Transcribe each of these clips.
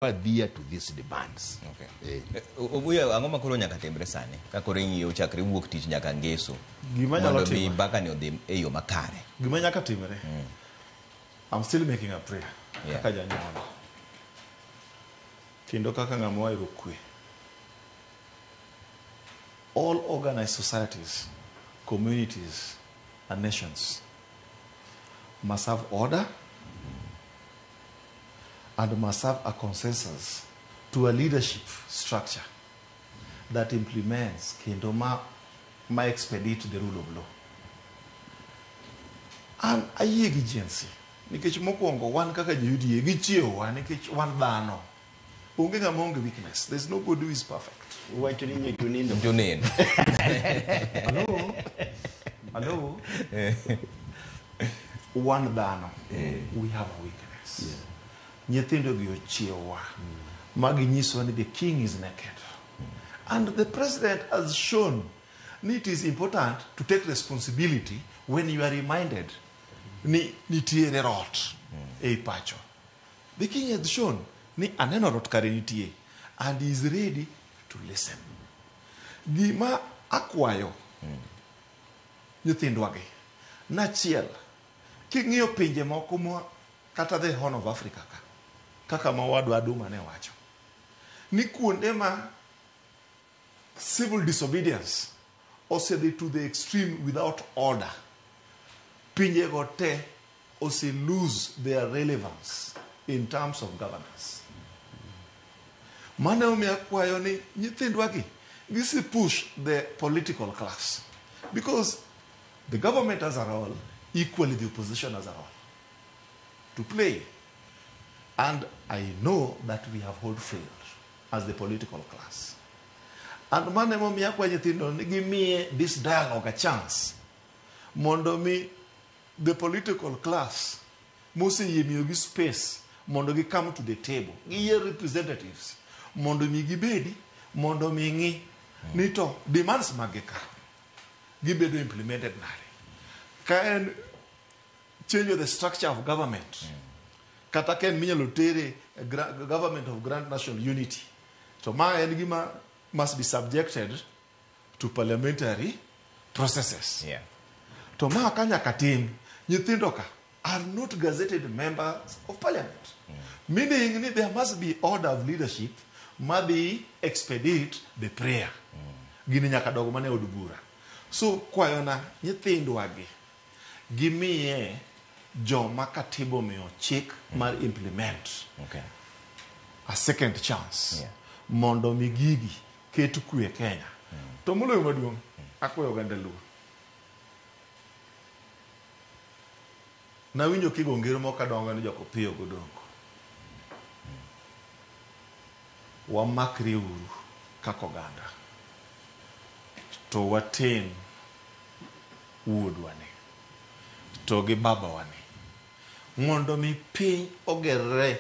adhere to these demands. Okay. Obuya ang'o makoro nyaka timre sani ka koro ing'iyo chakre wuok tich nyaka ngeso mondo mi mbaka ni odhi e yo makare. Gima nyaka timre. I'm still making a prayer. Kaka janyuol. Kendo kaka ng'ama ohero kwe. All organized societies, communities, and nations must have order and must have a consensus to a leadership structure that implements kendo ma expedite the rule of law. And ayie gi agency nikech mokwongo wan kaka juyudie gichiewowa nikech wan dhano. Onge ng'ama onge weakness. There's nobody who is perfect. Wacho ni nyekunindo. Hello? One dhano. We have a weakness. Nyithindo gi ochiewowa. Magi nyiso ni the king is naked. And the president has shown that it is important to take responsibility when you are reminded ni nitiere rot e pacho. The king has shown ni aneno rot kare nitie and he is ready to listen. Gima akwayo nyithindwa gi nachiel king'iyo pinje moko mo kata the Horn of Africa kaka mawadwa Aduma ne wacho ni kuonde ma civil disobedience osedhi to the extreme without order, pinje go te ose lose their relevance in terms of governance. Mane omiyo akwayo ni nyithindwa gi gisi push the political class, because the government has a role, equally the opposition has a role to play. And I know that we have all failed as the political class. And mane omiyo akwayo nyithindo ni gimiye this dialogue a chance mondo mi the political class mose yemiyogi space mondo gi come to the table gi representatives mondo mi gibedi mondo mi ngi ni to demands magika gibedo implemented nare ka en change the structure of government kata ken minyalo tere government of grand national unity to ma en gima must be subjected to parliamentary processes. To ma kanyaka tim nyithindo ka are not gazetted members of parliament. Meaning there must be order of leadership, must expedite the prayer. Gini nyaka dogo mane od bura. So kwayona nyithindwa gi gimiye joma katibo miyo chik mar implement a second chance mondo mi gigi ketu kwe Kenya. To moloyo maduong' akwayo oganda luo. Nawinjo kigo ngero moko kadongo ni joko piyo godongo. Wamakre uru kaka oganda. To waten wuodwa ni. To gi baba wani. Mondo mi piny ogerre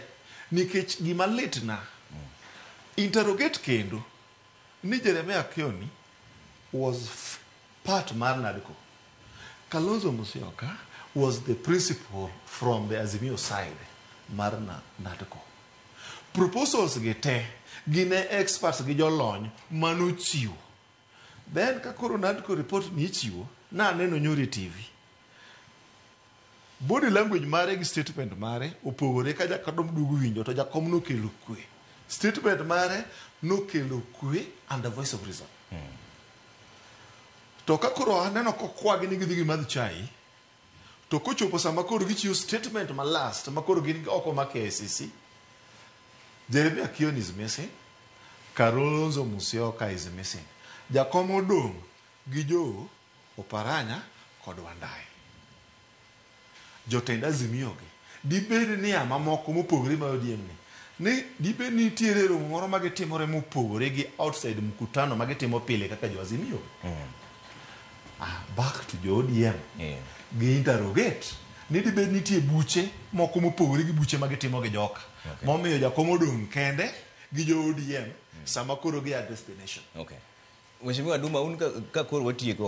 nikech gima litna. Interrogate kendo ni Jeremiah Kioni was part mar NADCO. Kalonzo Musyoka was the principal from the Azimio side, Marna NADCO. Proposals gete, gine experts gijolony, manu chiwo. Then kakoro NADCO report ni chiwo, na neno Nyuri TV. Body language mare gi statement mare, opogore ka jakadom dugu winjo, to jakom no kelo kwe. Statement mare no kelo kwe and the voice of reason. To kakoro aneno kokwagi ni gidhi gimadh chai, to kochopo sama koro gichiwo statement ma last makoro gin oko ma KCC. Jeremiah Kioni is missing. Kalonzo Musyoka is missing. Jakom odong' gi jo Oparanya kod Wandai. Jotend Azimio gi dibed ni mamoko mopogore ma ODM ni dibed ni nitiere romo moro magitimore mopogore gi outside mkutano magitimo pile kaka jo Azimio. Back to jo ODM. Gi interrogate ni dibed nitie buche moko mopogore gi buche magitimo gi joka. Momiyo jakom odong' kende gi jo ODM sama koro gi a destination. Okay. Mheshimiwa Aduma, un ka koro watieko